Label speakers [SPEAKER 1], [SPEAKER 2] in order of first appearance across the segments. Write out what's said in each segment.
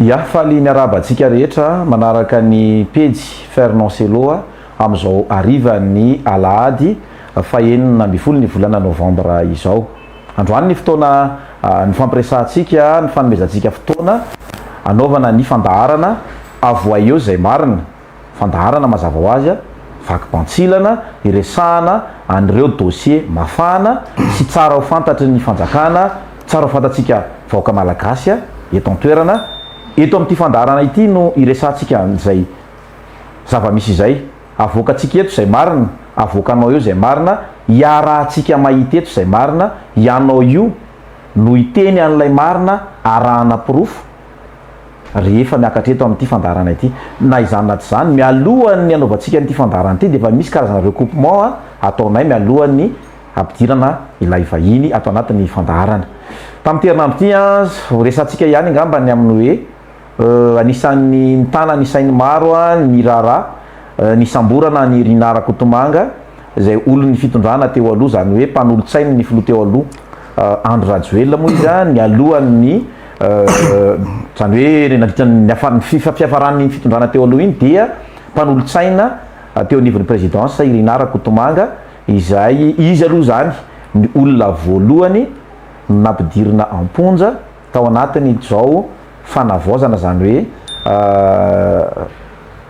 [SPEAKER 1] ia faly miaraba antsika rehetra manaraka ny pejy Fernanceloa amin'izao ariva ny alahady fahenina ambin'ny folo ny volana novambra izao. Androany ny fotoana ny fampiresantsika ny fanomezantsika fotoana anaovana ny fandaharana avoa eo zay marina, fandaharana mazava ho azy vakim-pantsilana iresahana an'ireo dossier mafana sy tsara ho fantatry ny fanjakana, tsara ho fantatsika vahoaka malagasy eto an-toerana. Eto amin'ity fandaharana ity no iresantsika an'izay zava-misy izay, avoakantsika eto zay marina, avoakanao eo zay marina, iarahantsika mahita eto zay marina, ianao io no iteny an'ilay marina arahana pirofo rehefa miakatra eto amin'ity fandaharana ity. Na izany na tsy izany, mialohan'ny anaovantsika n'ity fandaharana ity dia efa misy karazana recoupement ataonay mialohan'ny ampidirana ilay vahiny atao anatin'ny fandaharana. Tamin'ity herinandro ity resantsika ihany angamba ny amin'ny hoe anisan'ny mitana ny sainy maro ny raharaha ny samborana ny Rinara Kotomanga izay olon'ny fitondrana teo aloha, zany hoe mpanolotsainy ny filoha teo aloha Andry Rajoelina moa izy ny alohan'ny zany hoe nandritran'ny fiafaran'ny fitondrana teo aloha iny dia mpanolotsaina teo anivon'ny présidence Rinara Kotomanga, izay izy aloha zany ny olona voalohany nampidirina amponja tao anatiny zao fanavaozana, zany hoe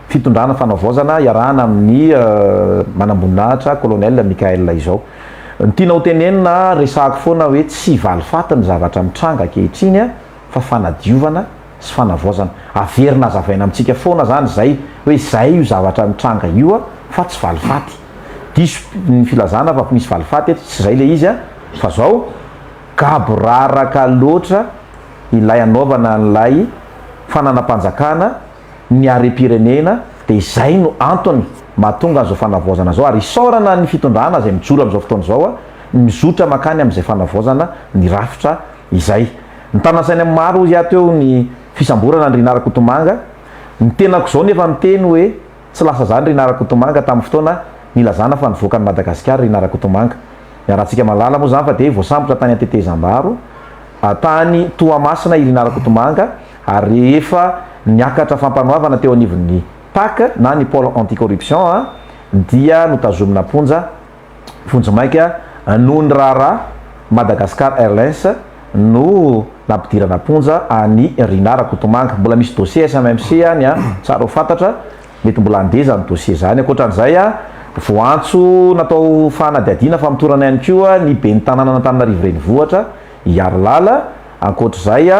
[SPEAKER 1] fitondrana fanavaozana iarahana amin'ny manamboninahitra colonel Mikael izao. Ny tiana ho tenenina resahako foana hoe tsy valifaty ny zavatra mitranga ankehitriny fa fanadiovana sy fanavaozana. Averina azavaina amintsika foana zany zay hoe zay io zavatra mitranga io fa tsy valifaty. Diso ny filazana fa misy valifaty eto, tsy zay le izy fa zao gaboraraka loatra ilay anaovana n'ilay fananam-panjakana ny harem-pirenena, dia izay no antony mahatonga an'izao fanavaozana zao, ary isaorana ny fitondrana izay mijoro amin'izao fotoana izao mizotra makany amin'izay fanavaozana ny rafitra izay. Ny tanasainy amin'ny maro izy teo ny fisamborana ny Rinara Kotomanga, ny tenako zao nefa miteny hoe tsy lasa zany Rinara Kotomanga tamin'ny fotoana nilazana fa nivoaka ny Madagasikara Rinara Kotomanga. Miarantsika malala moa zany fa dia voasambotra tany Tetezambaro tany Toamasina i Rinara Kotomanga, ary rehefa niakatra fampanoavana teo anivon'ny PAC na ny pôle anticorruption dia notazomina ponja maika noho ny raharaha Madagascar Airlines no nampidirana ponja any Rinara Kotomanga. Mbola misy dossier SMMC any tsara ho fantatra, mety mbola andeza ny dossier zany. Ankoatran'izay voantso natao fanadiadiana famtorana ihany koa ny ben'ny tanàna n'Antananarivo renivohitra Iarlala. Ankoatr'izay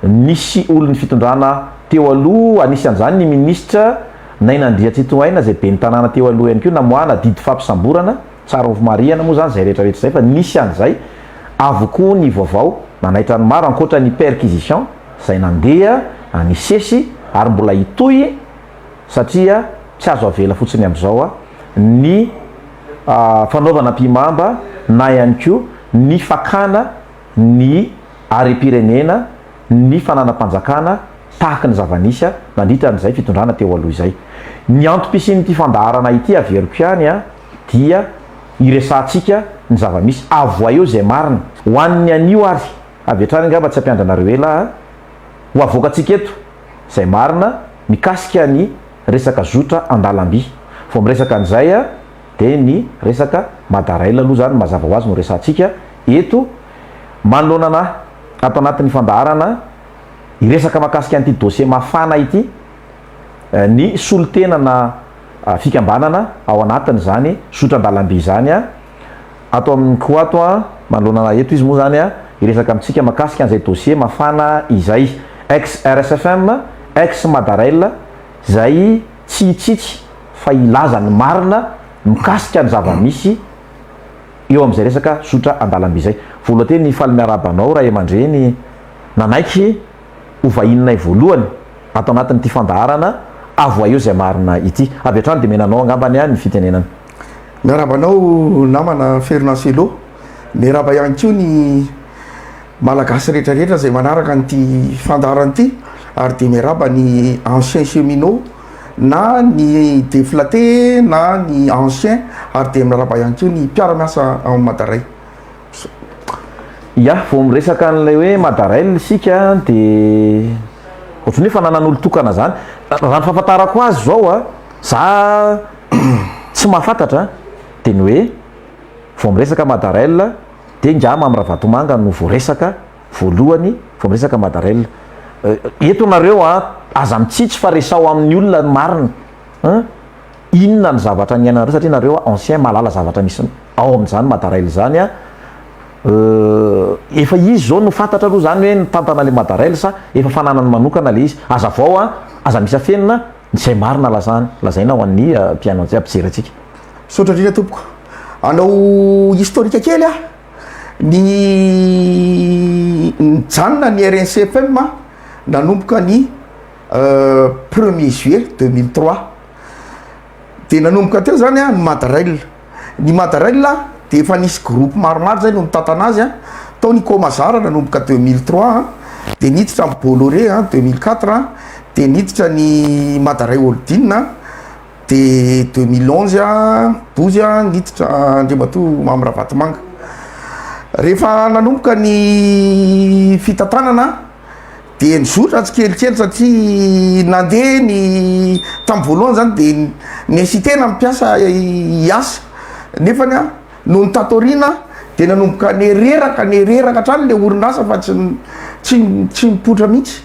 [SPEAKER 1] nisy olon'ny fitondrana teo aloha, anisan'izany ny ministra Nainandria Tsitohaina zay ben'ny tanàna teo aloha ihany koa namoahana didy fampisamborana tsara ho mariana moa zany zay rehetrarehetra zay, fa nisy an'izay avokoa ny vaovao nanaitra ny maro ankoatra ny perquisition zay nandeha any sesy ary mbola hitohy satria tsy azo avela fotsiny amin'izao ny fanaovana mpimamba na ihany koa ny fakana ny harem-pirenena, ny fananam-panjakana tahaka ny zava-nisy nandritra n'izay fitondrana teo aloha izay. Ny antom-pisian'ity fandaharana ity averiko ihany dia iresantsika ny zava-misy avoa eo zay marina ho an'ny anio ary avy hatrany angamba tsy ampiandranareo ela ho avoakantsika eto zay marina mikasika ny resaka zotra an-dalamby. Vao miresaka an'izay dia ny resaka Madaraila aloha zany mazava ho azy no resantsika eto manoloana ato anatin'ny fandaharana iresaka makasika an'ity dossier mafana ity, ny solotena na fikambanana ao anatiny zany sotran-dalamby zany ato amin'ny koa ato manoloana eto izy moa zany iresaka amintsika makasika an'izay dossier mafana izay ex RSFM ex Madaraila zay tsy hitsitsy fa ilaza ny marina mikasika ny zava-misy eo amin'izay resaka sotra an-dalamby izay. Voalohany ny faly miarabanao Ray Aman-dreny nanaiky ho vahininay voalohany atao anatin'ity fandaharana avoa eo zay marina ity. Avy hatrany dia menanao angambany ny fitenenana.
[SPEAKER 2] Miarabanao namana Fernanceloa, miaraba ihany koa ny malagasy rehetrarehetra zay manaraka n'ity fandaharana ity, ary dia miaraba ny ancien cheminot na ny déflaté na ny ancien, ary dia miaraba ihany koa ny mpiara-miasa ao Madaray.
[SPEAKER 1] Vao miresaka n'ilay hoe Madaraila isika dia ohatrany hoe fa nanan'olo tokana zany raha ny fahafantarako azy zao a za tsy mahafantatra de ny hoe vao miresaka Madarel de ngiama amin'ny Ravatomanga no voaresaka voalohany vao miresaka Madarel eto nareo a aza mitsitsy fa resao amin'ny olona marina inona ny zavatra niainanareo satria nareo ancien malala zavatra misy ao amin'izany Madarel zany a efa izy zao no fantatra aloha zany hoe nitantana le Madarel sa efa fananany manokana le izy aza vao a aza misy afenina zay marina lazaina ho an'ny mpiano antsay ampijery atsika
[SPEAKER 2] sotra drindra tompoko anao historika kely a ny janona ny RNCFM nanomboka ny 1er juillet 2003 de nanomboka teo zany a ny Madarel de efa nisy groupe maromaro zay no mitantana azy a tao ny Komazara nanomboka 2003 de niditra amin'ny Bolloré 2004 de niditra ny Madarel Holding de 2011 12 niditra Andriamatoa Mamy Ravatomanga rehefa nanomboka ny fitantanana de nizotra tsikelikely satria nandeha ny tamin'ny voalohany zany de nesitena mipiasa iasa nefany a no ny tatorina de nanomboka nereraka hatrany le orinasa fa tsy mipotra mihitsy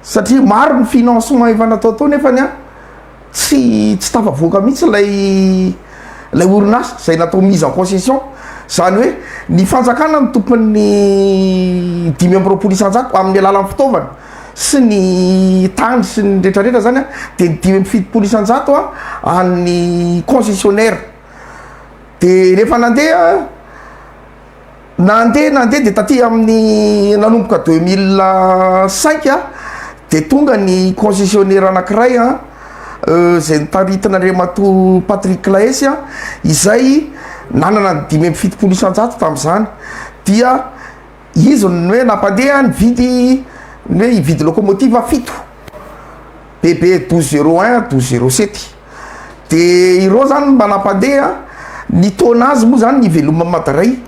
[SPEAKER 2] satria maro ny financement efa natao tao nefany a tsy tafavoaka mihitsy lay orinasa zay natao mise en concession zany hoe ny fanjakana ny tompony 5 isanjato amin'ny alalan'ny fitaovana sy ny tany sy ny rehetrarehetra zany a de ny 5 isanjato a an'ny concessionnaire de rehefa nandeha de taty amin'ny nanomboka 2005 de tonga ny concessionnaire anankiray zay nitaritin'Andriamatoa Patrick Laesy izay nanana ny 5 isanjato tamin'izany dia izy hoe nampandeha nividy locomotive fito BB 1201 1207 de ireo zany mba nampandeha ny tonnage moa zany ny veloma Madarey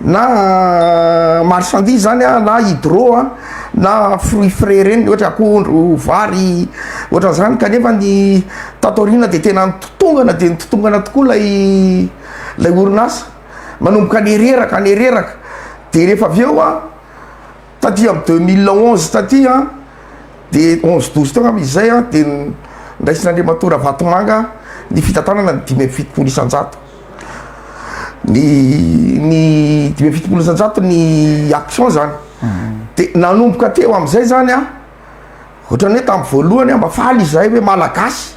[SPEAKER 2] na marchandise zany na hydro na fruit frais reny ohatra akondro vary ohatra zany kanefa ny tatorina de tena nitotongana tokoa lay orinasa manomboka nereraka de rehefa aveo taty am 2011 taty de 11-12 teo am izay de ndraisin'Andriamatoa Ravatomanga ny fitantanana ny 5 isanjato ny 5 isanjato ny action zany de nanomboka teo am'izay zany ohatrany hoe tamin'ny voalohany mba faly izay hoe malagasy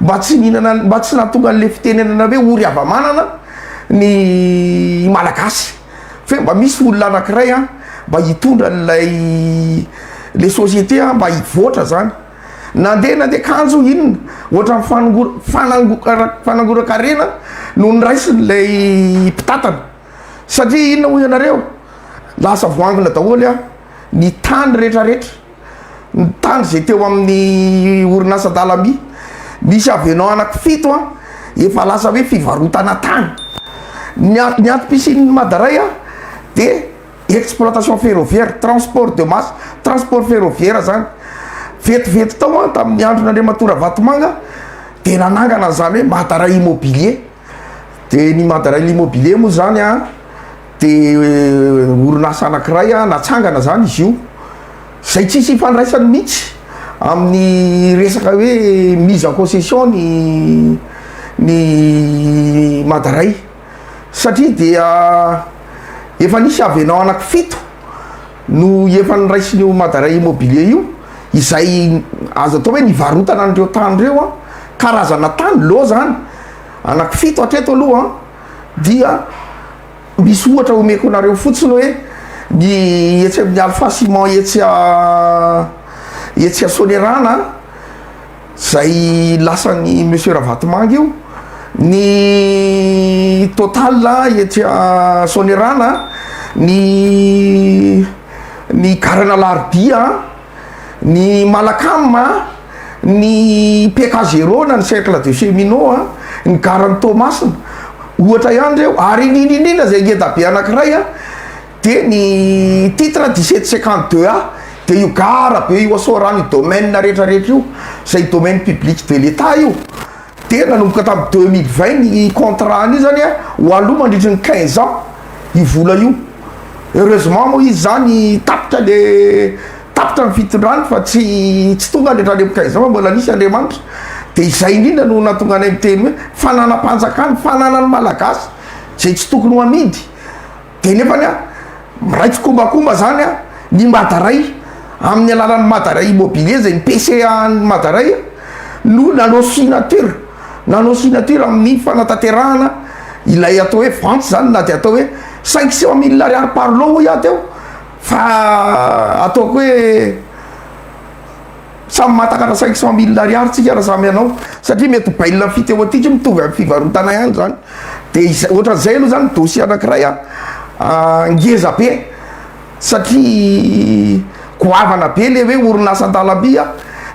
[SPEAKER 2] mba tsy natonga an'le fitenenana hoe ory avamanana ny malagasy fe mba misy olona anankiray mba hitondra le société mba hivoatra zany nandeha kanjo inona ohatra fanangorakarena no nyraisin'lay mpitatana satria inona ho ianareo lasa voangina daholo ny tany rehetrarehetra ny tany zay teo amin'ny orinasa Dalami misy avenao anaky 7 efa lasa hoe fivarotana tany ny antom-pisin'ny Madarey de exploitation ferroviaire transport de masse transport ferroviaire zany vetivety tao tamin'ny andron'Andriamatoa Ravatomanga de nanangana zany hoe Madarey immobilier de ny Madarey immobilier moa zany de orinasa anankiray natsangana zany izy io zay tsisy ifandraisany mihitsy amin'ny resaka hoe mise en concession ny Madarey satria dia efa nisy avenao anaky 7 no efa niraisin'io Madarey immobilier io izay azo atao hoe nivarotana an'ireo tany reo karazana tany lo zany anaky 7 hatreto aloha dia misy ohatra omeko anareo fotsiny hoe ny etsy amin'ny Alpha Ciment etsy Sonerana zay lasany monsieur Ravatomanga io ny Total etsy Sonerana ny Garana Lardia ny Malakam ny PK0 na ny Cercle de Cheminot ny Garany Thomas ohatra ihany reo ary indrindra zay ngeda be anankiray de ny titre 1752 de io gara be io asorano io domaine rehetrarehetra io zay domaine public de l'état io de nanomboka tamin'ny 2020 ny contrat io zany ho aloha mandritry ny 15 ans io vola io heureusement moa izy zany tapitra ny fitondrany fa tsy tonga letra le 15 ans fa mbola nisy Andriamanitra de izay indrindra no natonga anay miteny hoe fananam-panjakany fananany malagasy zay tsy tokony ho amidy de nefany miraitsy kombakomba zany ny Madaray amin'ny alalan'ny Madaray immobilier zay ny PCA ny Madaray no nanao signature amin'ny fanatanterahana ilay atao hoe vente zany na de atao hoe 500 000 ariary par lot iah teo fa ataoko hoe samy matakatra 500 000 ariary tsika raha samy anao satria mety bailina fiteo aty mitovy amin'ny fivarotana ihany zany de ohatran'izay aloha zany dossier anankiray ngeza be satria goavana be le hoe orinasa-dalamby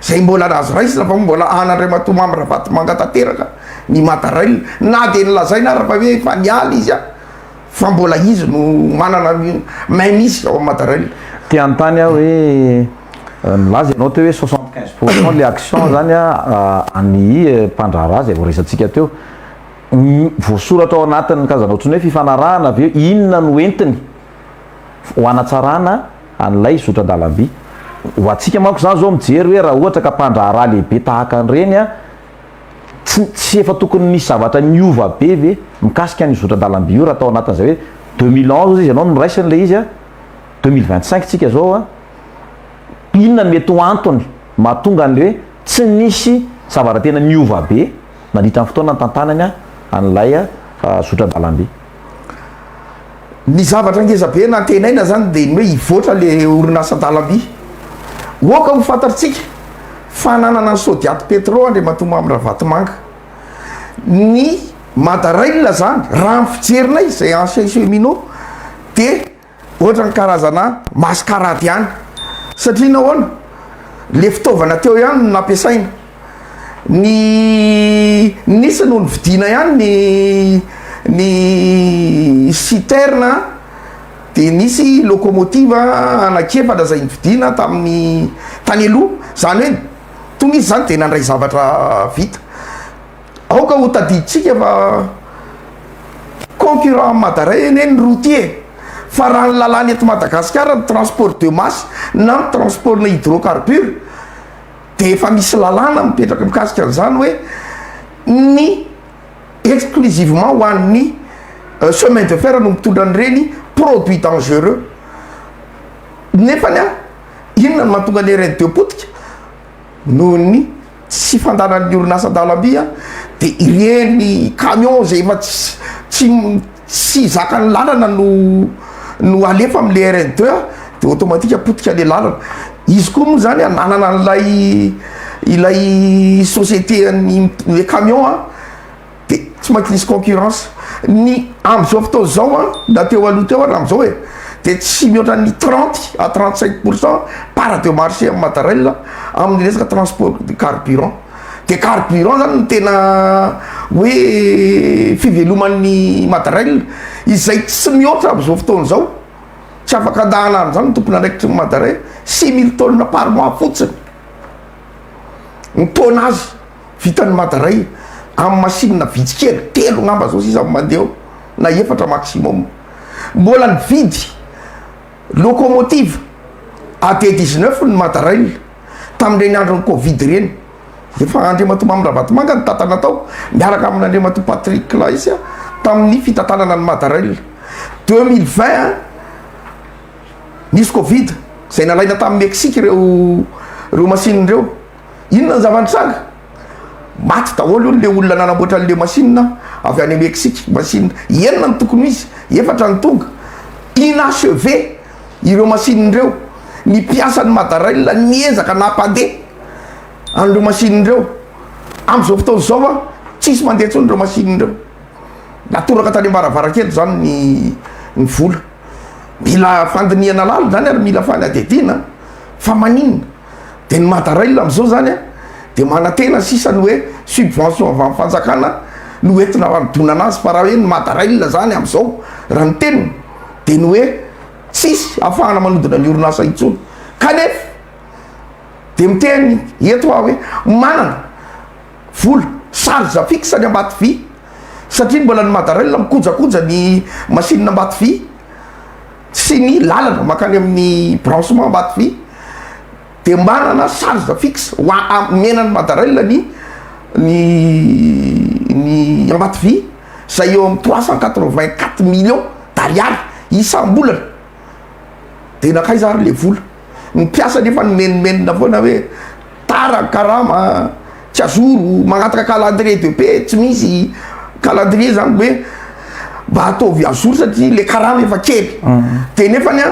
[SPEAKER 2] zay mbola nazo raisina fa mbola an'Andriamatomamy Ravaty mangatanteraka ny Madaray na de nylazaina raha fa hoe efa nialy izy fa mbola izy no manana main misy ao Madaray
[SPEAKER 1] ty antany hoe nilaza ianao teo hoe 75% le action zany any mpandraharaha zay voaresantsika teo voasoratra ao anatin'ny kazana ohatrany hoe fifanarahana avy eo inona no entiny ho anatsarana an'ilay zotra-dalamby ho atsika manko zany zao mijery hoe raha ohatra ka mpandraharaha lehibe tahaka an'ireny tsy efa tokony nisy zavatra niova be ve mikasika ny zotra-dalamby io raha atao anatin'izay hoe 2011 izy ianao noraisiny le izy 2025 tsika zao inona mety ho antony mahatonga an'le hoe tsy nisy zavatra tena niova be nandritra ny fotoana ny tantanany an'ilay zotra-dalamby
[SPEAKER 2] ny zavatra ngezabe nantenaina zany de ny hoe ivoatra le orinasa-dalamby oka ho fantatritsika fananana ny sodiaty pétro Andriamatomamy Ravaty manga ny Madaray zany raha mifijerinay zay ancien cheminot de ohatra ny karazana maskarady ihany satria nahoana le fitaovana teo ihany no nampiasaina ny nisy no nividina ihany ny citerne de nisy locomotive anakefatra zay nividina tamin'ny tany aloha zany hoe tonga izy zany de nandray zavatra vita aoka ho tadiditsika fa concurrent Madaray eny ny routier fa raha ny lalàny eto Madagasikara ny transport de masse na ny transport na hydrocarbure de efa misy lalàna mipetraka mikasika an'izany hoe ny exclusivement ho an'ny chemin de fer no mitondra an'ireny produits dangereux nefany inona no mahatonga ny reny depotika noho ny tsy fandanan'ny orinasa-dalamby de ireny camion zay efa tsy zakany lalana no alefa am'le RN2 de automatique apotika le lalana izy koa moa zany nanana ilay société le camion de tsy maintsy nisy concurrence ny am'izao fotoana zao na teo aloha teo raha am'izao hoe de tsy mihoatra ny 30 à 35% part de marché amin'ny Madaray amin'ny resaka transport de carburant de carburant zany no tena hoe fiveloman'ny Madaray izay tsy mihoatra am'izao fotoana zao tsy afaka andahana any zany ny tompony andraikitry ny Madaray 6000 tonnes par mois fotsiny ny tonnage vitan'ny Madaray amin'ny machine vitsikely telo ngamba zao sisa mandeha na efatra maximum mbola ny vidy locomotive AD19 ny Madaray tamin'ireny andron'ny Covid reny efa Andriamatomamy Ravaty manga ny tatana tao miaraka amin'ny Andriamato Patrick Laisy tamin'ny fitantanana ny Madaray 2020 nisy Covid zay nalaina tamin'ny Mexique reo machine reo inona ny zavanitranga maty daholo le olona nanamboatra le machine avy any Mexique machine enina ny tokony izy efatra ny tonga inachevé ireo machine reo ny piasan'ny Madaray niezaka napandeha an'ireo machine reo am'izao fotoana zao tsisy mandeha tsony reo machine reo natoraka tany ambaravarakely zany ny vola mila fandiniana lalo zany ary mila fanadidina fa maninona de ny Madaray am'izao zany de manatena sisa ny hoe subvention avy amin'ny fanjakana no entina anodonana azy fa raha hoe ny Madaray zany am'izao raha ny teniny de ny hoe tsisy ahafahana manodina ny orinasa intsony kanefa de miteny eto a hoe manana vola sarza fixe ny ambaty vy satria mbola ny madarel mikojakoja ny machine ambaty vy sy ny lalana makany amin'ny branchement ambaty vy de manana charge fixe menany madarel ny ambaty vy zay eo amin'ny 384 millions d'ariary isam-bolana de nakaiza ary le vola ny piasa nefa ny menimenina foana hoe tara karama tsy azoro magnataka calendrier de pe tsy misy calendrier zany hoe mba ataovy azoro satria le karama efa kely de nefany a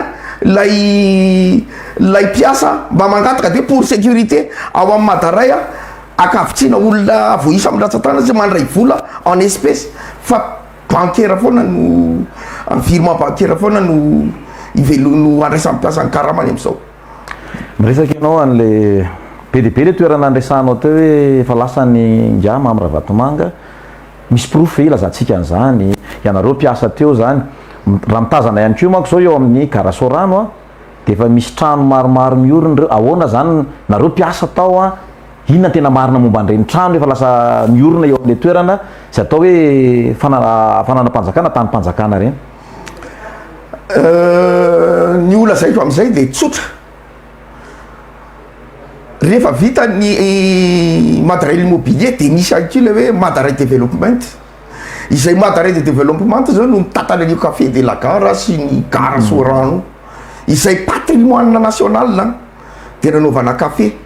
[SPEAKER 2] lay piasa mba mangataka de pour sécurité ao amin'ny madaray a akavitsiana olona voisa amin'ny ratsan-tana tsy mandray vola en espèce fa bancaire foana no amin'ny virement bancaire foana no no andraisan'ny piasa ny karamany am'izao
[SPEAKER 1] miresaky ianao an'le be de be le toerana andraisanao teo hoe efa lasany ngiama amin'ny Ravatomanga misy proof ilazantsika an'izany ianareo piasa teo zany raha mitazana ihany keo manko zao eo amin'ny Garasorano a de efa misy trano maromaro miorina reo ahoana zany nareo piasa tao a inona tena marina momba an'ireny trano efa lasa miorina eo amin'le toerana zay atao hoe fananam-panjakana tany-panjakana reny
[SPEAKER 2] ny ola zaiko am'izay de tsotra rehefa vita ny Madaray immobilier de misy akio le hoe Madaray développement izay Madaray de développement zao no mitatana an'io café de la gare sy ny Garasorano izay patrimoine national de nanaovana café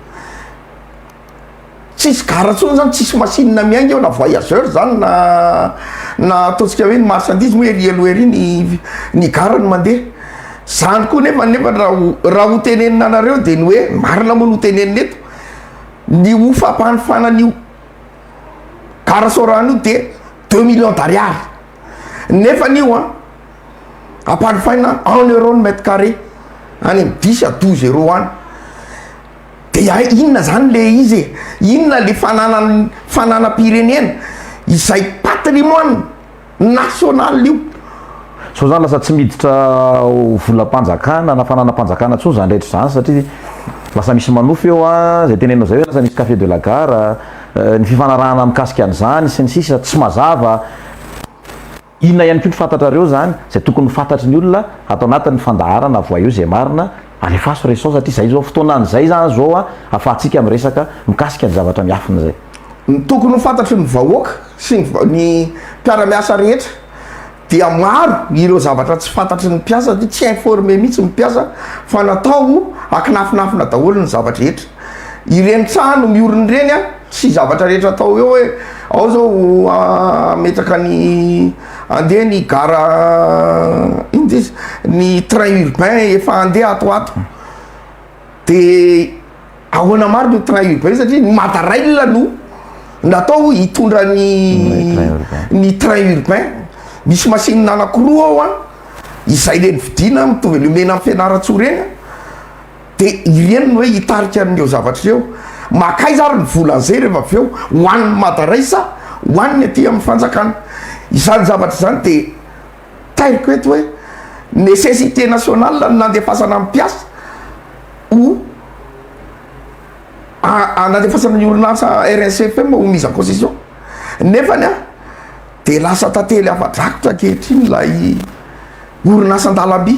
[SPEAKER 2] tsisy gara tsony zany tsisy machine miainga eo na voyageur zany na ataontsika hoe ny marchandise hoe rielo ery ny gara ny mandeha zany koa nefa raha ho tenenina anareo de ny hoe marina moa no tenenina eto ny ho fampanifanan'io Garasorano io de 2 millions d'ariary nefa n'io a ampanifaina 1 euro ny mètre carré any amin'ny 10 à 12 euro any de inona zany le izy inona le fananam-pirenena izay patrimoine national io
[SPEAKER 1] so zany lasa tsy miditra volam-panjakana na fananam-panjakana tsony zany rehetra zany satria lasa misy manofy eo a zay tenenao zay hoe lasa misy café de la gare ny fifanarahana mikasika an'izany sy ny sisa tsy mazava inona ihany koa ny fantatrareo zany zay tokony fantatry ny olona atao anatin'ny fandaharana voa eo zay marina alefaso reson satria zay zao fotoanan'izay zany zao a afahantsika miresaka mikasika ny zavatra miafina zay
[SPEAKER 2] ny tokony ho fantatry ny vahoaka sy ny mpiara-miasa rehetra dia maro ireo zavatra tsy fantatry ny mpiasa ty tsy informé mihitsy mipiasa fa natao akinafinafina daholo ny zavatra rehetra ireny trano mioriny reny a sy zavatra rehetra atao eo hoe ao zao metraka ny andeha ny gara ny train urbain efa andeha atoato de ahoana maro no train urbain satria ny Madaray no natao hitondra ny train urbain misy machine anakiroa ao a izay le ny vidina mitovy lumena amin'ny fianaratso reny de ireny hoe hitarika an'ireo zavatra reo makaiza ary ny volan'izay rehefa avy eo hoan'ny Madaray sa hoan'ny aty amin'ny fanjakana izany zavatra zany de tairiko eto hoe nécessité nationale ny nandefasana amin'ny piasa o nandefasana ny orinasa RNCFM ho mise en concession nefany de lasa tantely afa-drakotra ankehitriny lay orinasa an-dalamby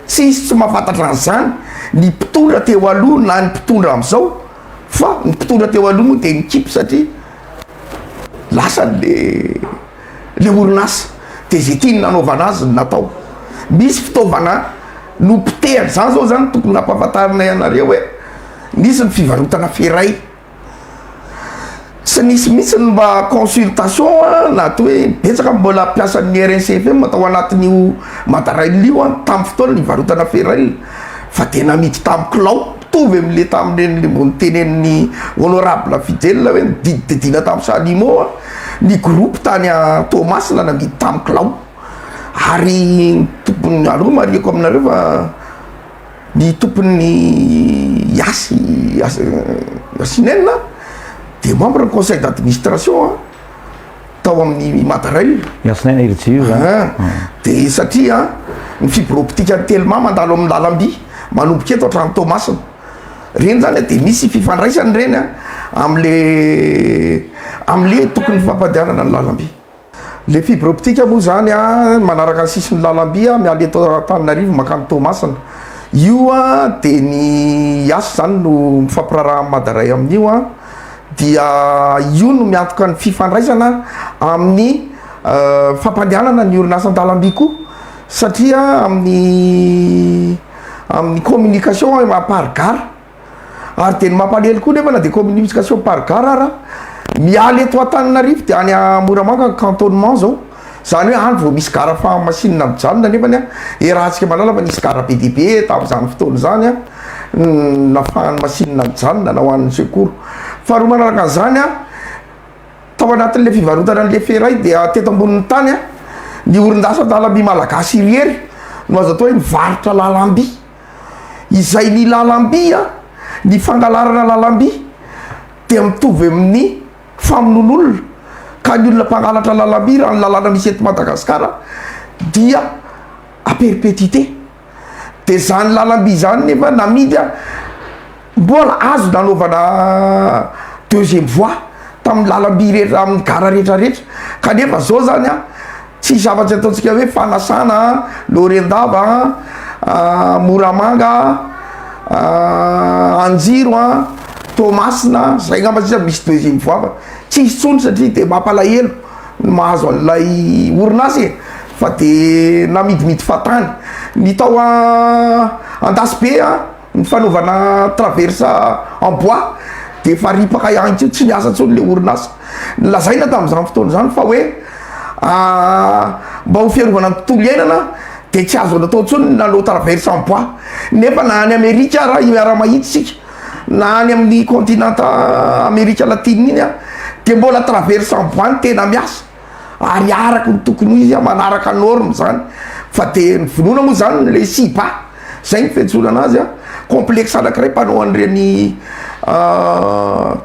[SPEAKER 2] tsisy tsy mahafantatra an'izany ny mpitondra teo aloha na ny mpitondra am'izao fa ny mpitondra teo aloha moa de nikipy satria lasa le orinasa de zay tiany nanaovana azy natao misy fitaovana no mpitehany zany zao zany tokony nampahafantarina ianareo hoe nisy ny fivarotana feray tsy nisy mihitsy ny mba consultation na to hoe betsaka mbola piasan'ny RNCFM atao anatin'io Madaray lio tamin'ny fotoana ny varotana feray fa tena miditra tamin'ny kilao mitovy am'le tamin'ireny le mbony tenen'ny honorable Fidèle hoe didididina tamin'ny Salimo ny groupe tany a Thomas na namidy tamin'ny kilao ary tompony aloha mariako aminareo fa ny tompony yasinena de membre ny conseil d'administration tao amin'ny Madaray
[SPEAKER 1] yasinena iritsio
[SPEAKER 2] de satria ny fibre optique tellement mandalo amin'ny lalamby manomboka eto hatrany Thomas reny zany de misy fifandraisany reny amle tokony fampadianana ny lalamby. Le fibre optique moa zany manaraka ny sisin'ny lalamby mialy eto Antananarivo makany Toamasina. Io de ny asa zany no mifampiraraha Madaray amin'io dia io no miantoka ny fifandraisana amin'ny fampandehanana ny orinasa-dalamby koa, satria amin'ny communication par gare, ary teny mampalely koa nefa na de communication par gare ara mialy eto Antananarivo de any Moramanga cantonnement zao, zany hoe andro vao misy gara fa masinina mijanona nefany rahantsika malala fa nisy gara PDB tamin'izany fotoana zany nafahany masinina mijanona na ho an'ny secours. Faharoa manaraka an'izany tao anatin'le fivarotana an'le feray dia teto ambonin'ny tany ny orinasa-dalamby malagasy irery no azo atao hoe mivarotra lalamby, izay ny lalamby ny fangalarana lalamby dia mitovy amin'ny famonoan'olona, ka ny olona mpangalatra lalamby raha ny lalàna misy eto Madagasikara dia à perpétuité. De zany lalamby zany nefa namidy mbola azo nanaovana deuxième voie tamin'ny lalamby rehetra, amin'ny gara rehetrarehetra, kanefa zao zany tsy zavatsy ataontsika hoe fanasana Lorendava, Moramanga, Anjiro, Toamasina, zay ngamba sisa misy deuxième voie fa tsisy tsony satria de mampalahelo mahazo an'ilay orinasa fa de namidimidy fatany. Ny tao Andasibe ny fanaovana traverse en bois de fa ripaka ihany tsio, tsy miasa tsony le orinasa. Lazaina tamin'izany fotoana zany fa hoe mba ho fiarovana ny tontolo iainana de tsy azo natao tsony nanao traverse en bois, nefa na any Amerika raha miara-mahitsika na any amin'ny continent Amerika latine iny de mbola traverse en bois ny tena miasa, ary araka ny tokony ho izy manaraka norme zany. Fa de ny vonoana moa zany le SIPA, zay ny fiantsoana anazy complexe anankiray mpanao an'ireny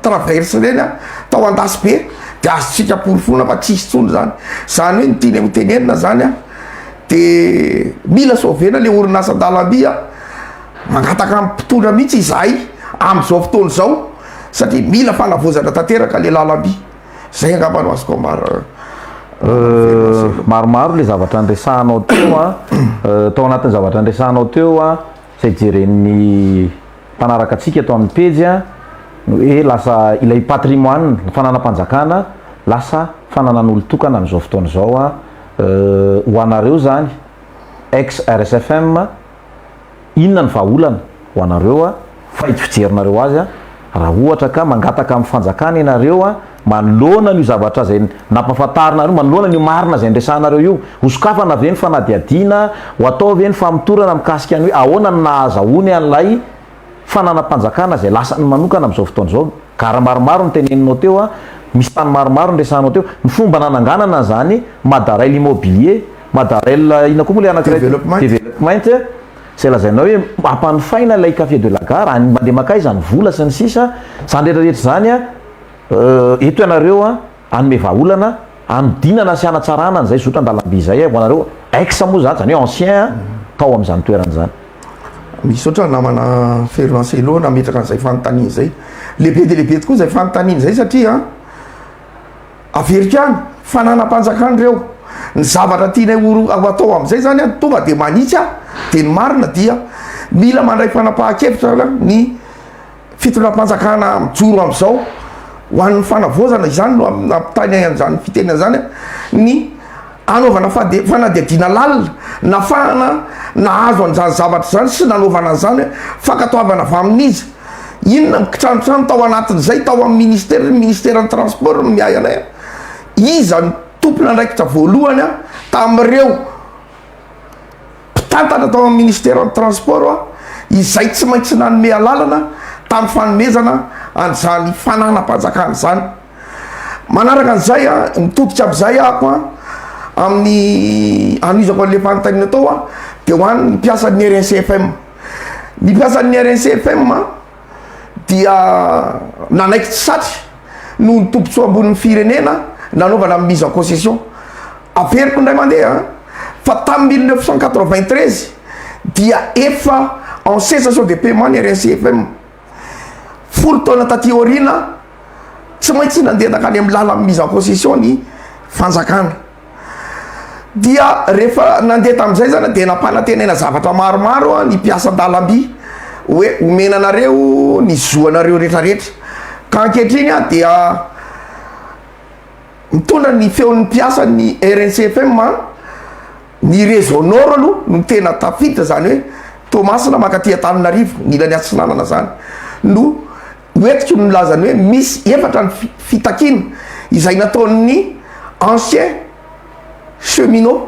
[SPEAKER 2] traverse reny tao Andasibe de azotsika porofona fa tsisy tsony zany. Zany hoe ny tiany ho tenenina zany de mila sauvena le orinasa-dalamby mangataka mpitondra mihitsy izahay am'izao fotoana zao, satria mila fanavozana tanteraka le lalamby. Zay angamba no azoko ambara.
[SPEAKER 1] Maromaro le zavatra andresahanao teo tao anatin'ny zavatra andresahanao teo zay jeren'ny mpanaraka atsika atao amin'ny pejy hoe lasa ilay patrimoine fananam-panjakana lasa fananan'olo tokana amin'izao fotoana zao ho anareo zany ex RSFM, inona ny vahaolana ho anareo fa hitifijerinareo azy raha ohatra ka mangataka amin'ny fanjakana ianareo manoloana ny zavatra zay nampafantarinareo, manoloana ny marina zay ndresanareo io, hosokafana ve ny fanadiadina, ho atao ve ny famotorana mikasika ny hoe ahoana ny nahazahoany an'ilay fananam-panjakana zay lasa ny manokana amin'izao fotoana zao. Gara maromaro ny teneninao teo misy tany maromaro ndresanao teo, ny fomba nananganana zany Madaray l'immobilier, Madaray ina koa moa le anankiray développement zay lazainao hoe ampanofaina ilay café de la gare any mandeha makay zany vola sy ny sisa zany rehetrarehetra zany eto ianareo anome vahaolana anodinana sy anatsarana an'izay zotra an-dalamby zay ho anareo ex moa zany hoe ancien tao amin'izany toerana zany.
[SPEAKER 2] Misy oatra namana Fernancello nametraka an'izay fanontaniana zay, lehibe de lehibe tokoa zay fanontaniana zay satria Amerikany fananam-panjakana reo ny zavatra tianay atao amin'izay zany tonga de manitsy de ny marina dia mila mandray fanapahan-kevitra ny fitondram-panjakana mijoro amin'izao ho an'ny fanavozana izany no ampitany an'izany fitenena zany ny anaovana fanadiadina lalina nafahana nahazo an'izany zavatra zany sy nanaovana an'izany fankatoavana avy amin'izy. Inona mikitranotrano tao anatin'izay tao amin'ny ministère ny transport no miay anay iza ny tompona andraikitra voalohany tamin'ireo mpitantana tao amin'ny ministère ny transport izay tsy maintsy nanome alalana tamin'ny fanomezana an'izany fananam-panjakana zany. Manaraka an'izay mitodika amin'izay ako amin'ny anizako an'le fanontaniana tao de ho any ny mpiasan'ny RNCFM. Ny mpiasan'ny RNCFM dia nanaiky tsy satry no ny tompontsoa ambonin'ny firenena nanaovana mise en concession averiko indray mandeha fa tamin'ny 1993 dia efa en cessation de paiement ny RNCFM folo taona taty aoriana tsy maintsy nandeha nakany amin'ny lala mise en position ny fanjakana dia rehefa nandeha tamin'izay zany de nampanatenena zavatra maromaro ny mpiasan-dalamby hoe omenanareo ny zoanareo rehetrarehetra ka ankehitriny a dia mitondra ny feon'ny mpiasa ny RNCFM ny réseau nord aloha no tena tafiditra zany hoe Tomasina makatia Antananarivo ny ilany atsinanana zany no oetiky no milazany hoe misy efatra ny fitakina izay nataon'ny ancien cheminot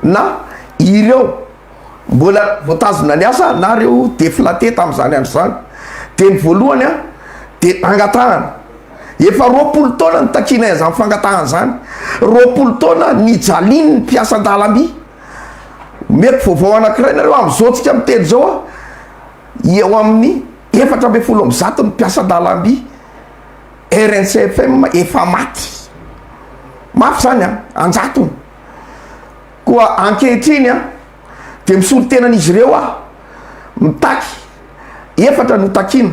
[SPEAKER 2] na ireo mbola voatazona ny asa na reo deflaté tamin'izany andro zany de ny voalohany a de angatahana efa 20 taona ny takina zany fangatahana zany 20 taona ny jaliny ny mpiasan-dalamby mety vaovao anankiray nareo am'izao tsika miteny zao a eo amin'ny 470 ny mpiasan-dalamby RNCFM efa maty mafy zany a anjatony koa ankehitriny a de misolo tenan'izy ireo a mitaky efatra no takina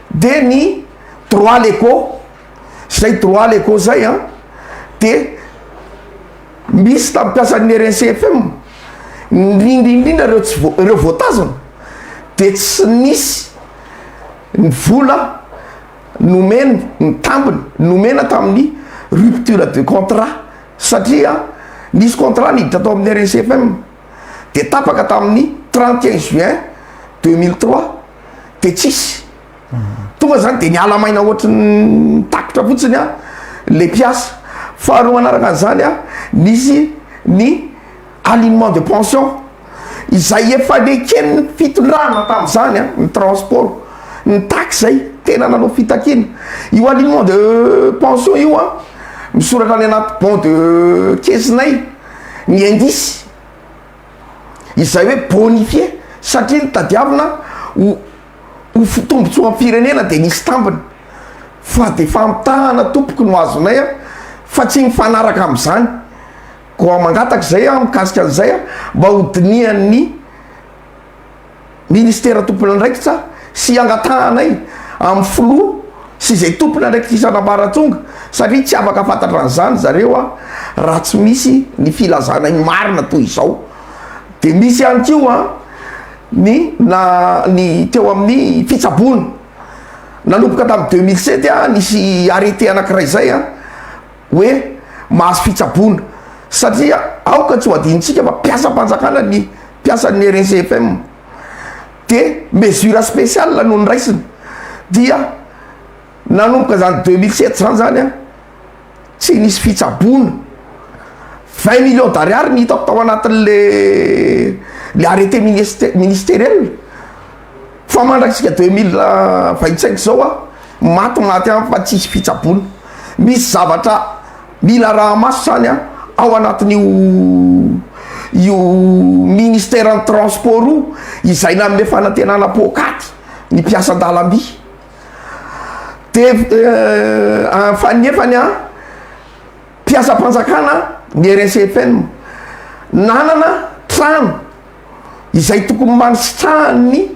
[SPEAKER 2] de ny droit leco zay droit leco zay a de misy tamin'ny mpiasan'ny RNCFM indrindrindrindra reo voatazana de tsy nisy ny vola nomeny ny tambiny nomena tamin'ny rupture de contrat satria nisy contrat niditra tao amin'ny RNCFM de tapaka tamin'ny 31 juin 2003 de tsisy tonga zany de niala maina ohatry ny takitra fotsiny a le mpiasa faharoa manaraka an'izany a nisy ny alignement de pension izay efa lekeny fitondrana tamin'izany a ny transport ny taxe zay tena nanao fitakina io alignement de pension io a misoratra any anaty bon de kesinay ny indice izay hoe bonifié satria ny tadiavina ho tombontsoa firenena de nisy tambiny fa de famitahana tompoky no azonay a fa tsy mifanaraka am'izany koa mangataka zay a mikasika an'izay a mba hodinian'ny ministera tompony andraikitra sy angatahanay amin'ny filoha sy zay tompony andraikitra isanambaratsonga satria tsy afaka fantatra an'izany zareo a raha tsy misy ny filazanay marina toy izao de misy ihany kio a ny teo amin'ny fitsabona nanomboka tamin'ny 2007 a nisy arrêté anankiray zay a hoe mahazo fitsabona satria aoka tsy ho adinitsika fa mpiasa-mpanjakana ny mpiasan'ny RNCFM de mesure spéciale no niraisiny dia nanomboka zany 2007 zany zany a tsy nisy fitsabona 20 millions d'ariary ny hitako tao anatin'le arrêté ministériel fa mandraksika 2025 zao a maty any fa tsisy fitsabona misy zavatra mila raha maso zany a ao anatin'io ministère ny transport io izay nanome fanantenana pokaty ny mpiasan-dalamby de fanefany a mpiasa-mpanjakana ny RNCFM nanana trano izay tokony manisitrahany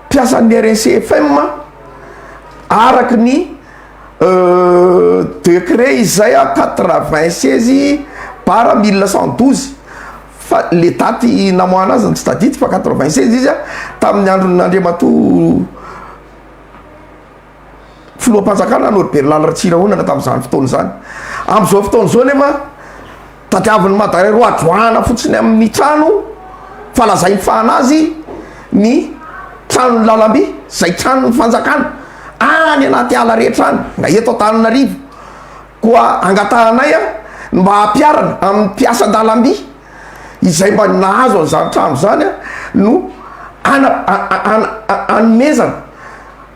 [SPEAKER 2] mpiasan'ny RNCFM araky ny décret izay a 96 par 1912 fa le daty namoana azy tsy tadity fa 96 izy a tamin'ny andron'Andriamato filoha-mpanjakana Norbert Laliratsirahonana tamin'izany fotoana zany am'izao fotoana zao nefa tadiavin'ny Madara ro adroana fotsiny amin'ny trano fa lazay mifahana azy ny tranony Lalamby zay tranony fanjakana any anaty ala rehetra any nga eto Antananarivo koa angatahanay a mba hampiarana amin'ny mpiasan-dalamby izay mba nahazo an'izany trano zany a no anomezana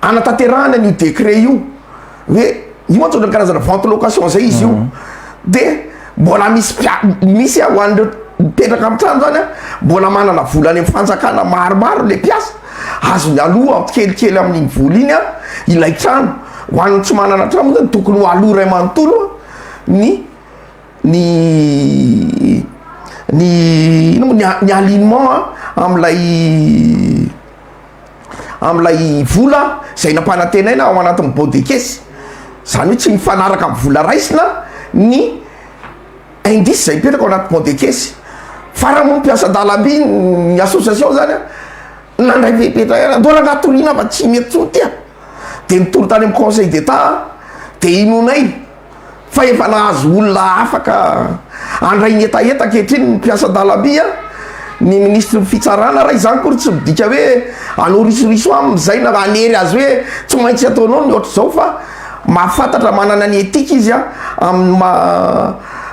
[SPEAKER 2] anatanterahana an'io décret io hoe io antsoina ny karazana vente location zay izy io de mbola misy a ho an'ireo mipetraka amin'ny trano zany a mbola manana volany amin'ny fanjakana maromaro le mpiasa azony aloha kelikely amin'iny vola iny a ilay trano ho an'ny tsy manana trano zany tokony ho aloha ray manontolo ny alignement am'lay vola zay nampanantenaina ao anatin'ny bodekesy zany hoe tsy mifanaraka amin'ny vola raisina ny indisy zay mipetraka ao anaty bodekesy fa raha mo mpiasa-dalamby ny association zany a nandray vehipetra andola anatoriana fa tsy mety tsony tya de nitoro tany amin'ny conseil d'état de inonay fa efa nahazo olona afaka andray ny etaeta kehitriny ny mpiasa-dalamby a ny ministre fitsarana raha izany kory tsy midika hoe anao risoriso am'zay na anery azy hoe tsy maintsy ataonao ny ohatr' zao fa mahafantatra manana ny etika izy a amin'ny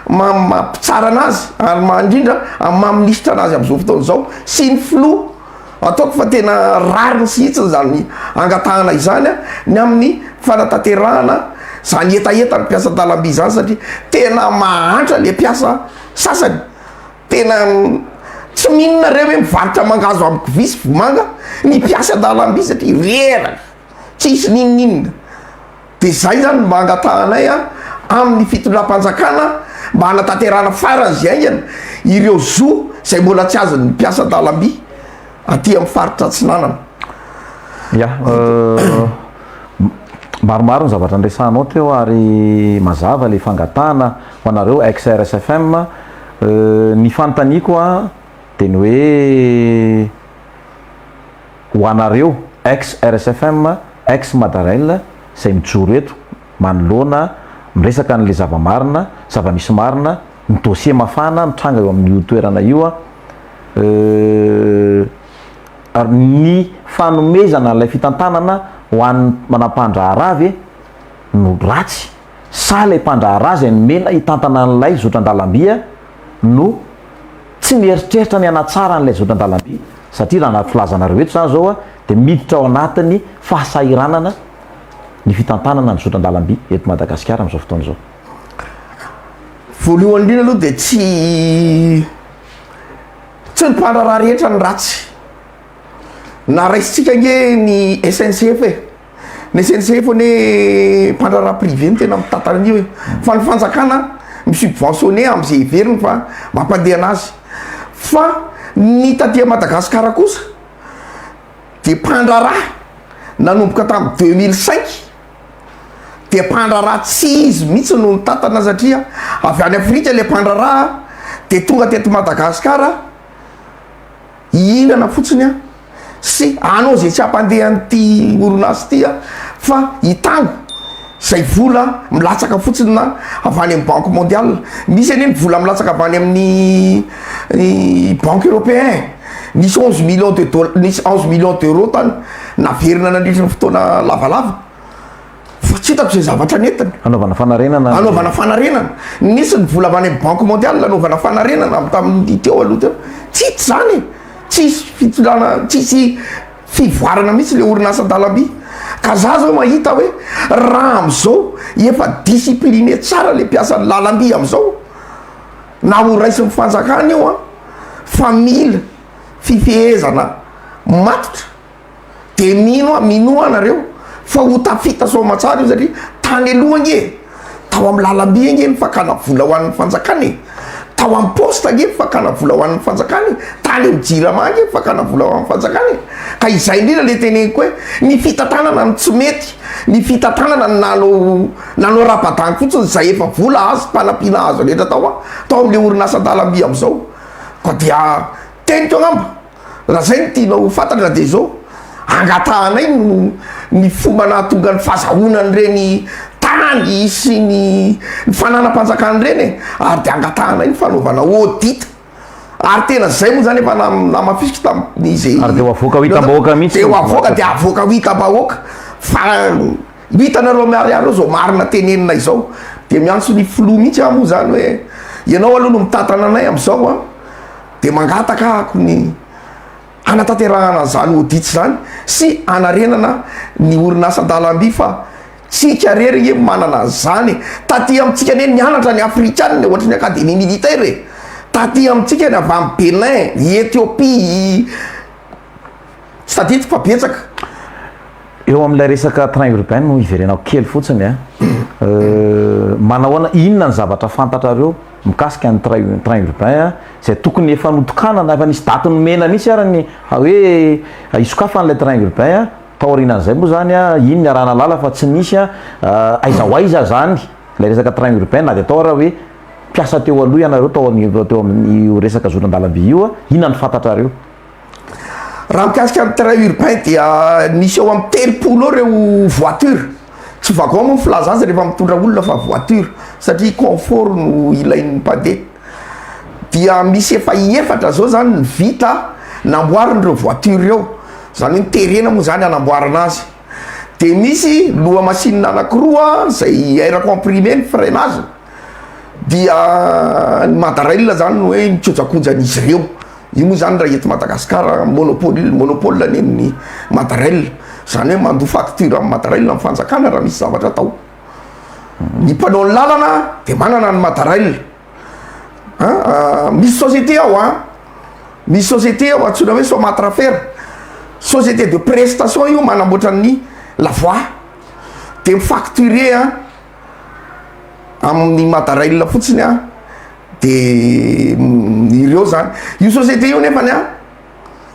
[SPEAKER 2] mampitsara anazy ary mandrindra amin'ny maministra anazy am'izao fotoana zao sy ny flo ataoko fa tena rary ny sihitsiny zany angatahana izany a ny amin'ny fanatanterahana zany etaeta ny mpiasa-dalamby zany satria tena mahantra le mpiasa sasany tena tsy mihinana reo hoe mivarotra mangazo amin'ny kovisy vomanga ny mpiasa-dalamby satria reraka tsisy ninoninona de zay zany mba angatahanay a amin'ny fitondram-panjakana mba hanatanterahana farany zy aingana ireo zo zay mbola tsy azony mpiasa-dalamby aty amin'ny faritra Atsinanana.
[SPEAKER 1] Ya maromaro ny zavatra andresanao teo ary mazava le fangatahana ho anareo ex RSFM ny fanontaniako a de ny hoe ho anareo ex RSFM ex Madarel zay mijoro eto manoloana miresaka n'le zava-marina zava-misy marina ny dossier mafana mitranga eo amin'ny toerana io a ary ny fanomezana n'lay fitantanana ho an'ny manam-pandraharavy no ratsy sa lay mpandrahara zay nomena hitantana n'lay zotran-dalamby no tsy mieritreritra ny anatsara n'lay zotran-dalamby satria raha anaty filazanareo eto zany zao a de miditra ao anatiny fahasairanana ny fitantanana ny zotran-dalamby eto Madagasikara am'izao fotoana zao.
[SPEAKER 2] Voalohany indrindra aloha de tsy ny mpandraraha rehetra ny ratsy na raisitsika nge ny SNCF ny SNCF ne mpandraraha privé no tena mitantana an'io hoe fa ny fanjakana misubventionné am'izay heveriny fa mampandeha anazy fa ny tatia Madagasikara kosa de mpandraraha nanomboka tamin'ny 2005 de mpandraraha tsy izy mihitsy no nitantana satria avy any Afrika le mpandraraha de tonga teto Madagasikara ihinana fotsiny a sy anao zay tsy ampandeha n'ty orinasy ty a fa hitango zay vola milatsaka fotsiny na avy any amin'ny banque mondiale misy any ny vola milatsaka avy any amin'ny banque européen nisy 11 millions de dollars nisy 11 millions d'euros tany naverina nandritra ny fotoana lavalava fa tsy hitako zay zavatra netiny
[SPEAKER 1] anaovana fanarenana
[SPEAKER 2] nisy ny vola avy any amin'ny banque mondiale anaovana fanarenana tamin'ny teo aloha teo tsitsy zany tsisy fitolana tsisy fivoarana mihitsy le orinasa-dalamby ka za zao mahita hoe raha am'izao efa discipliné tsara le mpiasan'ny lalamby am'izao na ho raisin'ny fanjakana io a fa mila fifehezana matotra de mino anareo fa ho tafita somatsara io satria tany aloha nge tao amin'ny lalamby nge ny fakana vola ho an'ny fanjakany tao amin'ny poste nge fakana vola ho an'ny fanjakany tany amin'ny jirama nge fakana vola ho an'ny fanjakany ka izay indrindra le teneniko hoe ny fitantanana ny tsy mety ny fitantanana ny nano raha-badany fotsiny zay efa vola azy mpanampiana azo rehetra tao amin'le orinasa-dalamby am'izao ko dia teniko angamba raha zay ny tianao fantatra de zao angatahanay ny fomba nahatonga ny fahazahonany reny tany sy ny fananam-panjakany reny ary de angatahanay ny fanaovana audit ary tena zay moa zany efa namafisiky tamin'izy
[SPEAKER 1] ary de ho avoaka ho hitam-bahoaka mihitsy
[SPEAKER 2] de ho avoaka de avoaka ho hitam-bahoaka fa hitanareo miariareo zao marina tenenina izao de miantso ny flo mihitsy moa zany hoe ianao aloha no mitantana anay am'izao a de mangataka ako ny anatanterahana zany audit zany sy anarenana ny orinasa-dalamby fa tsika rery nge manana zany taty amitsika ne nianatra ny afrikane ohatra ny akademie militaire taty amitsika ny avy amin'ny Benin Ethiopie tsy tadity fa betsaka
[SPEAKER 1] eo amin'ilay resaka train urbain no iverenao kely fotsiny a manahoana inona ny zavatra fantatrareo mikasika ny train urbain zay tokony efa notokanana efa nisy daty nomena mihitsy arany hoe isokafa n'lay train urbain taorinan'izay moa zany a iny ny arana lala fa tsy nisy a aiza ho aiza zany lay resaka train urbain na de atao raha hoe mpiasa teo aloha ianareo teo amin'ny resaka zoran-dalamby io a inona ny fantatrareo
[SPEAKER 2] raha mikasika amin'ny train urbain dia nisy eo amin'ny telopolo eo reo voiture tsy vagon moa filaza azy rehefa mitondra olona fa voiture satria confort no ilain'ny mpandeha dia misy efa efatra zao zany ny vita namboarin'ireo voiture eo zany hoe nyterena moa zany anamboarana azy de misy loha machine anakiroa zay air comprimé ny freinage dia ny madarel zany hoe mitsojakonjan'izy ireo io moa zany raha eto Madagasikara monopole nen'ny madarel zany hoe mandoa facture amin'ny madarel amin'ny fanjakana raha misy zavatra atao ny mpanao ny lalana de manana ny madarel misy société ao misy société ao antsona hoe Somatrafer société de prestation io manamboatra ny la voie de mifacturé amin'ny madarel fotsiny de ireo zany io société io nefany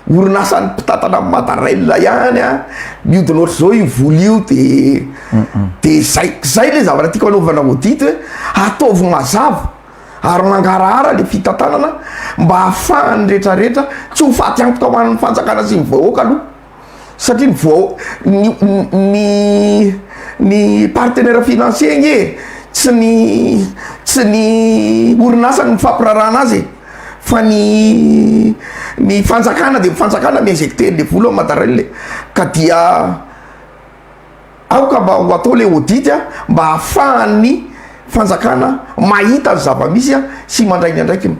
[SPEAKER 2] orinasan'ny mpitatana amin'ny madarel ihany miodina ohatry zao io voly io de zay le zavatra tiako anaovana audit hoe ataovy mazava ary mangarahara le fitantanana mba hahafahany rehetrarehetra tsy ho faty antoka hoan'ny fanjakana sy ny vahoaka aloha satria ny partenaire financier nge tsy ny orinasa ny mifampirarana azy fa ny fanjakana de fanjakana miinjecter le vola madarel ka dia aoka mba ho atao le audit mba hahafahan'ny fanjakana mahita ny zava-misy sy mandrainy andraikiny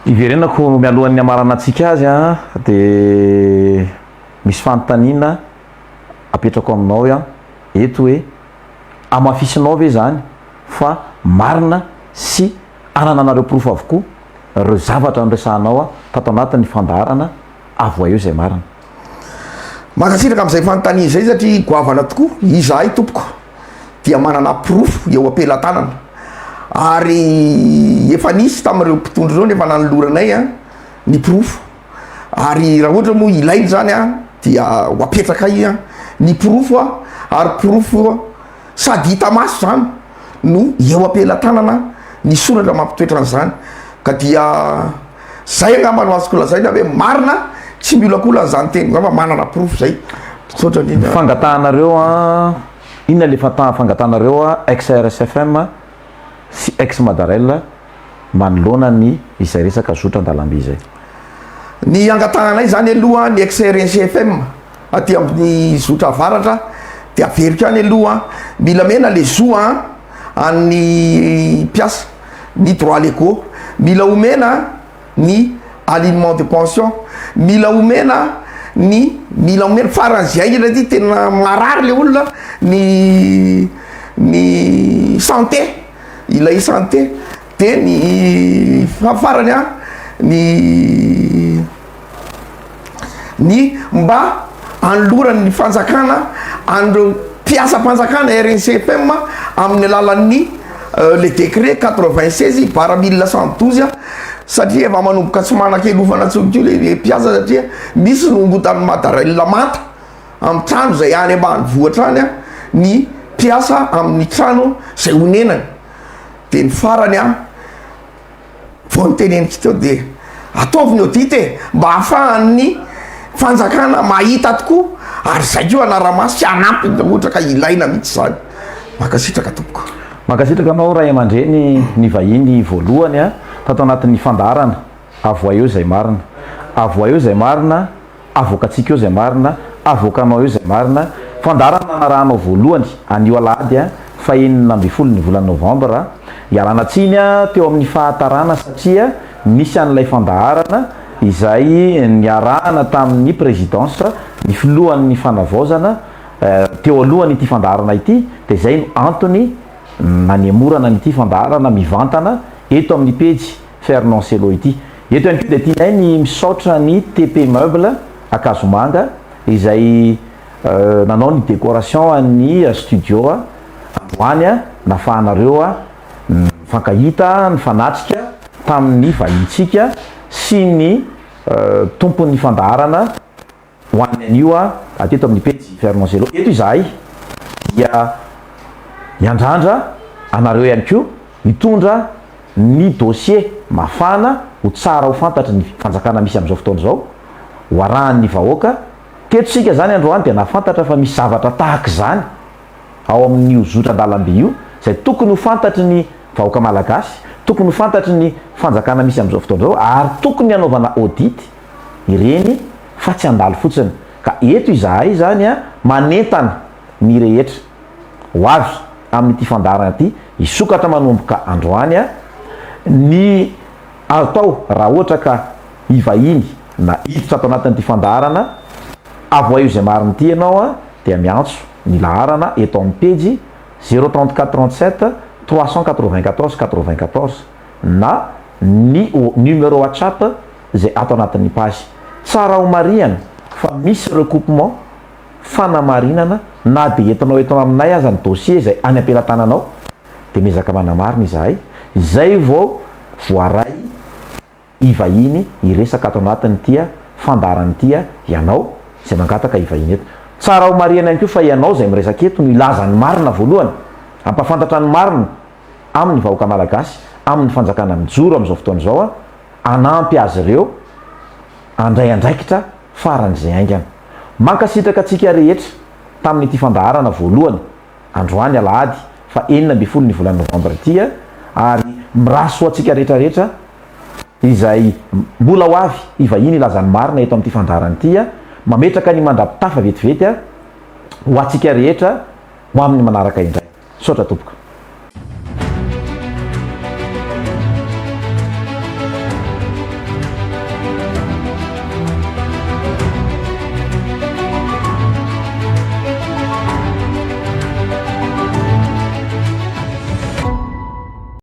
[SPEAKER 1] iverenako mialohan'ny amarana antsika azy de misy fanontaniana apetrako aminao eto hoe amafisinao ve zany fa marina sy anana anareo profo avokoa reo zavatra nyresahanao tato anatin'ny fandarana avo eo zay marina
[SPEAKER 2] makasitraka am'izay fanontania zay satria goavana tokoa izahay tompoko dia manana profo eo ampelatanana ary efa nisy tamin'ireo mpitondro reo nefa nanoloranay ny profo ary raha ohatra moa ilainy zany dia ho apetraka ny profo ary profo sady hita maso zany no eo ampelatanana ny soratra mampitoetra an'izany ka dia zay angamba no azoko lazaina hoe marina tsy miolakola n'izany teny fa manana profo zay
[SPEAKER 1] fangatahanareo inona le fangatahanareo ex-RSFM sy ex-madarel manoloana ny izay resaka zotra an-dalamby zay
[SPEAKER 2] ny angatahanay zany aloha ny ex-RSFM aty amin'ny zotra avaratra de averiko any aloha mila mena le zoa an'ny mpiasa ny droit légaux mila omena ny alignement de pension mila omena faran'zay ty tena marary le olona ny santé ilay santé de ny fafarany ny mba anoloran'ny fanjakana andreo mpiasa-panjakana RNCFM amin'ny alalan'ny le décret 96 bara 1912 satria efa manomboka tsy manan-kelofana tsokotio le mpiasa satria misy nombotany madarel manta amin'ny trano zay any ambany vohatra any ny mpiasa amin'ny trano zay honenany de ny farany vao nyteneniko teo de ataovy ny audit mba hahafahan'ny fanjakana mahita tokoa ary zay io anara-maso tsy anampy ohatra ka ilaina mihitsy zany makasitraka tompoko
[SPEAKER 1] makasitraka anao ray aman-dreny ny vahiny voalohany tato anatin'ny fandarana avoa eo zay marina avoa eo zay marina avoakatsika eo zay marina avoakanao eo zay marina fandarana narahanao voalohany anio alady fa 9 ny volana novambra ialana tsiny teo amin'ny fahatarana satria nisy an'ilay fandaharana izay niarahana tamin'ny présidence ny filohan'ny fanavaozana teo alohan'ny ity fandaharana ity de zay no antony nanemorana n'ity fandaharana mivantana eto amin'ny pejy Fernancelo ity eto ihany koa de tianay ny misaotra ny TP meuble akazomanga izay nanao ny décoration ny studio androany nafahanareo fankahita ny fanatrika tamin'ny vahintsika sy ny tompon'ny fandaharana ho an'ny anio ateto amin'ny pejy Fernand eto izahay dia iandrandra anareo ihany koa mitondra ny dossier mafana ho tsara ho fantatry ny fanjakana misy amin'izao fotoana zao ho arahan'ny vahoaka ketsika zany androany dia nafantatra fa misy zavatra tahaka zany ao amin'ny zotra-dalamby io zay tokony ho fantatry ny vahoaka malagasy, tokony ho fantatry ny fanjakana misy amin'izao fotoana zao ary tokony hanaovana audit ireny fa tsy andalo fotsiny. Ka eto izahay zany manentana ny rehetra ho avy amin'ity fandarana ity isokatra manomboka androany ny atao raha ohatra ka ivahiny na hiditra ato anatin'ity fandarana avoa io zay mariny ity ianao dia miantso ny laharana eto amin'ny pejy 03437 394 94 na ny numéro WhatsApp zay ato anatin'ny page. Tsara ho mariana fa misy recoupement fanamarinana na dia entinao eto aminay aza ny dossier zay any ampelantananao dia mezaka manamarina izahay izay vao voaray ivahiny iresaka ato anatiny tia fandarany tia ianao zay mangataka ivahiny eto. Tsara ho mariana ihany koa fa ianao zay miresaka eto no ilazany marina voalohany, ampafantatra ny marina amin'ny vahoaka malagasy, amin'ny fanjakana mijoro amin'izao fotoana izao anampy azy ireo andray andraikitra faran'izay aingana. Mankasitraka atsika rehetra tamin'ity fandaharana voalohany androany alahady fa 4 ny volana novambra ity ary miraso atsika rehetrarehetra izay mbola ho avy ivahiny ilazany marina eto amin'ity fandaharana ity mametraka ny mandrapitafa vetivety ho atsika rehetra ho amin'ny manaraka indray. Sotra tompoko.